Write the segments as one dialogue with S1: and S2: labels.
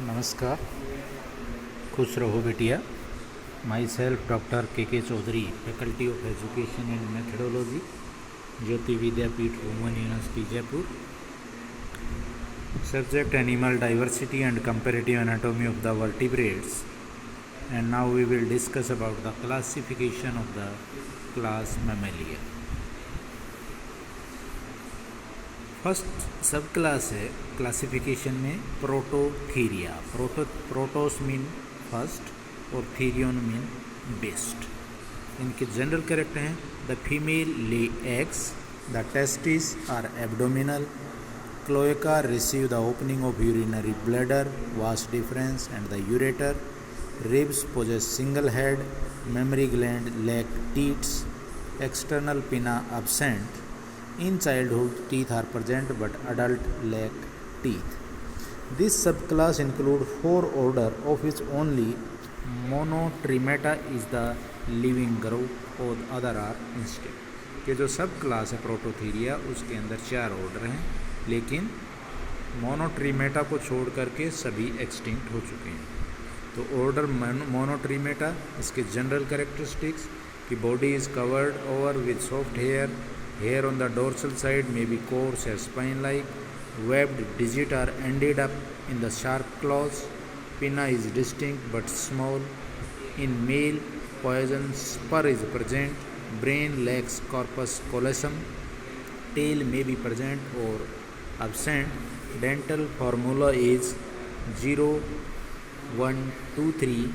S1: नमस्कार, खुश रहो बेटिया। My self doctor K Chaudhary, faculty of education and methodology, Jyoti Vidyapeeth, women university Jaipur. Subject animal diversity and comparative anatomy of the vertebrates. And now we will discuss about the classification of the class Mammalia. First sub class है classification में prototheria. Protos mean first और therian mean best. इनके general character हैं: the female lay eggs, the testis are abdominal, cloaca receive the opening of urinary bladder, vas deferens and the ureter, ribs possess single head, mammary gland lack teats, external pinna absent. In childhood, teeth are present but adult lack teeth. This subclass includes four order, of which only Monotremata is the living group और other are extinct. कि जो सब class है Prototheria, उसके अंदर चार order हैं, लेकिन मोनोट्रीमेटा को छोड़ करके सभी एक्सटिंक्ट हो चुके हैं। तो ऑर्डर मोनोट्रीमेटा, इसके जनरल कैरेक्टरिस्टिक्स कि body is covered over with soft hair, hair on the dorsal side may be coarse or spine-like, webbed digits are ended up in the sharp claws, pinna is distinct but small. In male, poison spur is present, brain lacks corpus callosum, tail may be present or absent. Dental formula is 0, 1, 2, 3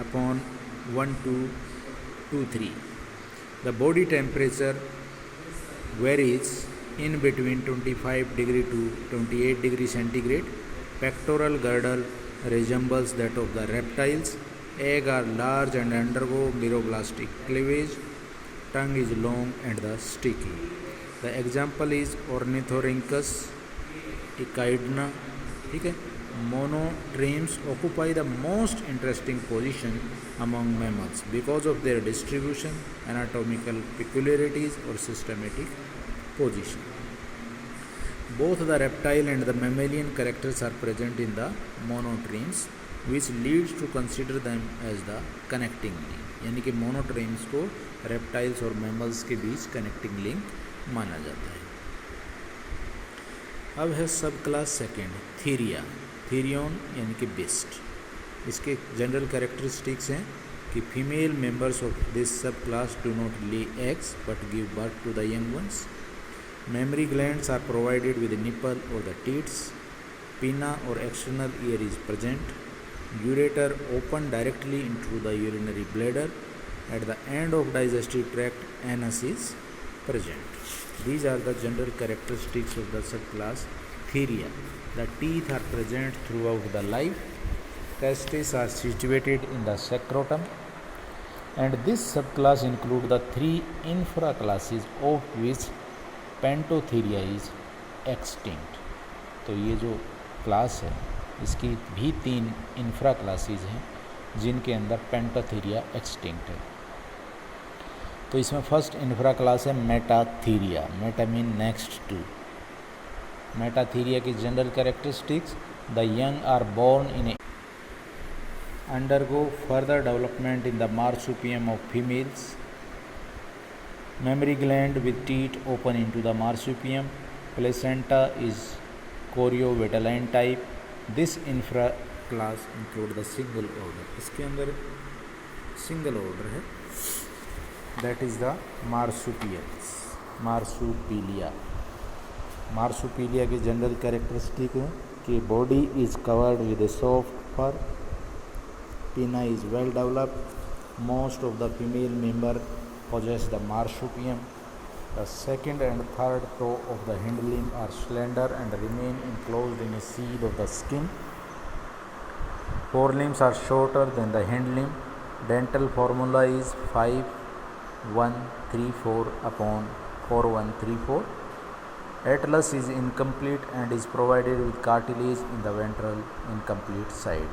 S1: upon 1, 2, 2, 3. The body temperature varies in between 25 degree to 28 degree centigrade. Pectoral girdle resembles that of the reptiles. Eggs are large and undergo meroblastic cleavage. Tongue is long and the sticky. The example is Ornithorhynchus echidna. ठीक है। Monotremes occupy the most interesting position among mammals because of their distribution, anatomical peculiarities or systematic position. Both the reptile and the mammalian characters are present in the monotremes, which leads to consider them as the connecting link. यानी कि monotremes को reptiles और mammals के बीच connecting link माना जाता है। अब है सब क्लास सेकेंड थीरिया, थीरियन यानी कि बेस्ट। इसके जनरल कैरेक्टरिस्टिक्स हैं कि female members of this sub class do not lay eggs but give birth to the young ones, mammary glands are provided with nipple और द टीट्स, पिना और external ear is present, ureter open directly into the urinary bladder, at the end of digestive tract anus is present. These are the general characteristics of the subclass Theria. The teeth are present throughout the life. Testes are situated in the scrotum. And this subclass includes the three infraclasses of which Pantotheria is extinct. तो ये जो class है इसकी भी तीन infra classes हैं जिनके अंदर पेंटोथीरिया एक्सटिंक्ट है। तो इसमें फर्स्ट इंफ्रा क्लास है Metatheria. Meta mean next to. Metatheria की general characteristics: the young are born in undergo further development in the marsupium of females, mammary gland with teeth open into the marsupium, placenta is choriovitelline type. This infraclass include the single order. इसके अंदर single order है, that is the marsupials, marsupilia. Marsupilia की general characteristic है कि body is covered with A soft फर, पिना is well developed, most of the female member possess the marsupium. The second and third toe of the hind limb are slender and remain enclosed in a sheath of the skin. Forelimbs are shorter than the hind limb. Dental formula is 5, 1, 3, 4 upon 4, 1, 3, 4. Atlas is incomplete and is provided with cartilage in the ventral incomplete side.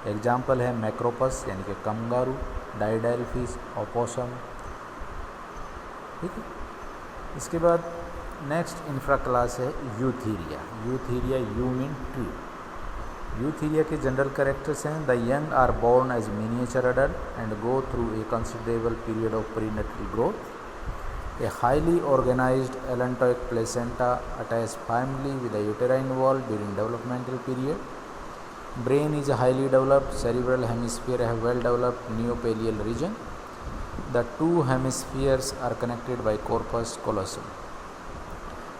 S1: Example है Macropus यानी कि kangaroo, डाइडाइल fish, opossum. ठीक है। इसके बाद next infra class है eutheria. Eutheria eu mean true. Eutheria के general characters हैं the young are born as miniature adult and go through a considerable period of prenatal growth. A highly organized allantoic placenta attached firmly with the uterine wall during developmental period. Brain is highly developed. Cerebral hemisphere have well developed neopallial region. The two hemispheres are connected by corpus callosum.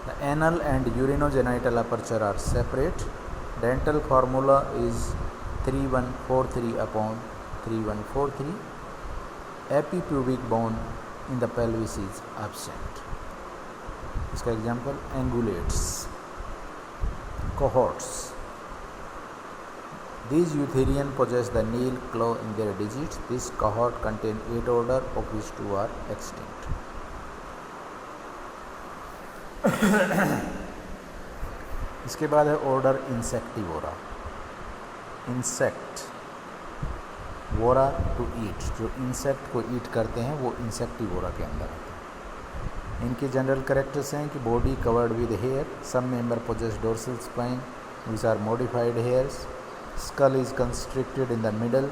S1: The anal and urinogenital aperture are separate. Dental formula is 3143 upon 3143. Epipubic bone in the pelvis is absent. इसका example angulates, cohorts. These eutherian possess the nail claw in their digits. This cohort contain 8 order of which 2 are extinct. इसके बाद है order Insectivora. Insect vora to eat, जो insect को ईट करते हैं वो इंसेक्टिवोरा के अंदर आते हैं. इनके जनरल कैरेक्टर्स हैं कि body covered with hair, some member possess dorsal spine which are modified hairs, skull is constricted in the middle,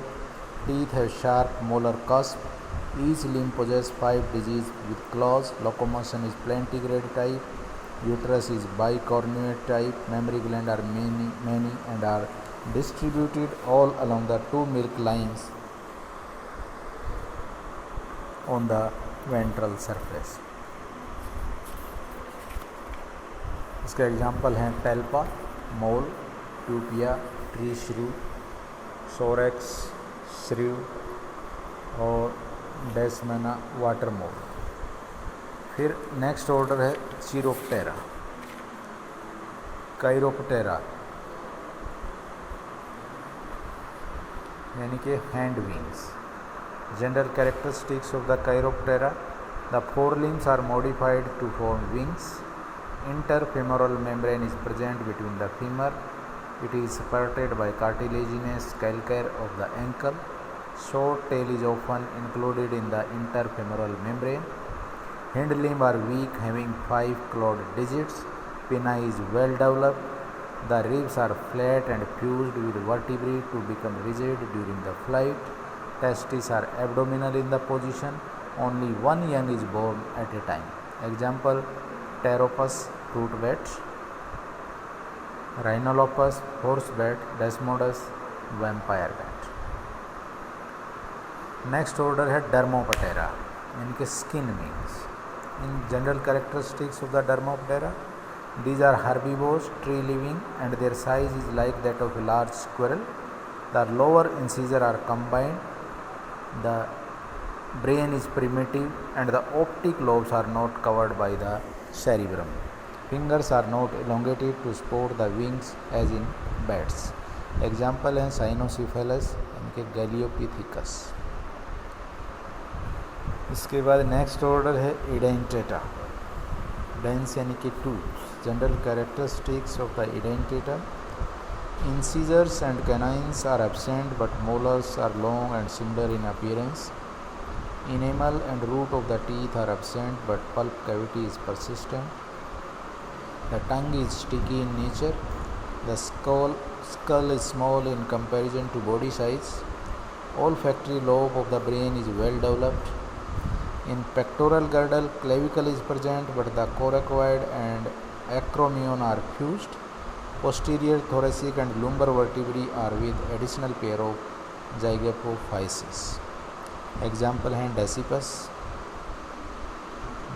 S1: teeth have sharp molar cusp, each limb possess 5 digits with claws, locomotion is plantigrade type, uterus is bicornuate type, mammary glands are many and are distributed all along the 2 milk lines on the ventral surface. इसका example हैं टेल्पा मोल, ट्यूपिया tree श्रू, सोरेक्स श्रू और डेस्मेना water मोल. फिर next order है चिरोप्टेरा, Chiroptera यानी कि hand wings. General characteristics of the Chiroptera, the forelimbs are modified to form wings. Interfemoral membrane is present between the femur. It is supported by cartilaginous calcaire of the ankle. Short tail is often included in the interfemoral membrane. Hind limb are weak, having 5 clawed digits. Pinna is well developed. The ribs are flat and fused with vertebrae to become rigid during the flight. Testes are abdominal in the position. Only one young is born at a time. Example: Pteropus, fruit bat; Rhinolopus, horse bat; Desmodus, vampire bat. Next order है Dermoptera, इनके skin wings. In general characteristics of the Dermoptera, these are herbivores, tree living, and their size is like that of a large squirrel. The lower incisors are combined. The brain is primitive and the optic lobes are not covered by the cerebrum. Fingers are not elongated to support the wings as in bats. Example हैं Cynocephalus, इनके Galeopithecus. इसके बाद next order है Edentata. Dens यानी कि tooth. General characteristics of the Edentata, incisors and canines are absent but molars are long and similar in appearance. Enamel and root of the teeth are absent but pulp cavity is persistent. The tongue is sticky in nature. The skull is small in comparison to body size. Olfactory lobe of the brain is well developed. In pectoral girdle, clavicle is present but the coracoid and acromion are fused. Posterior thoracic and lumbar vertebrae are with additional pair of zygapophyses. Example हैं Dasypus,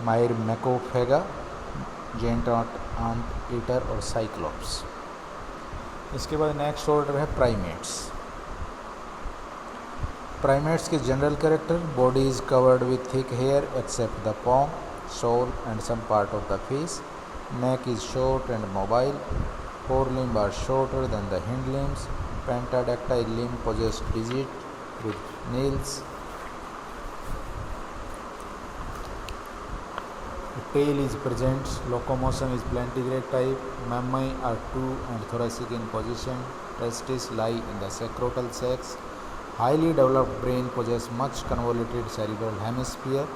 S1: Myrmecophagi, giant ant eater और Cyclops. इसके बाद next order है primates. Primates के general character, body is covered with thick hair except the palm, sole and some part of the face. Neck is short and mobile. Forelimbs are shorter than the hind limbs. Pentadactyl limb possess digits with nails. Tail is present. Locomotion is plantigrade type. Mammae are 2 and thoracic in position. Testes lie in the sacrotal sacs. Highly developed brain possess much convoluted cerebral hemisphere.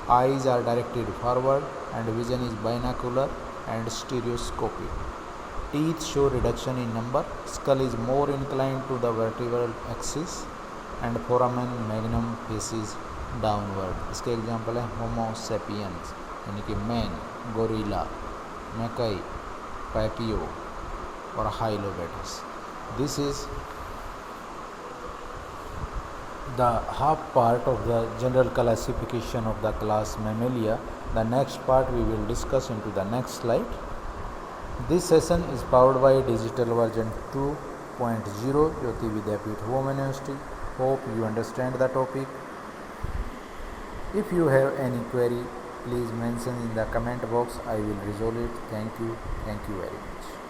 S1: Eyes are directed forward and vision is binocular and stereoscopic. Teeth show reduction in number. Skull is more inclined to the vertebral axis and foramen magnum faces downward. इसके example है होमो sapiens यानी कि man, gorilla, मैकई, papio और हाइलोबेटस. This is the half part of the general classification of the class Mammalia. The next part we will discuss into the next slide. This session is powered by digital version 2.0 Jyoti Vidyapeeth Women University. Hope you understand the topic. If you have any query, please mention in the comment box. I will resolve it. Thank you very much.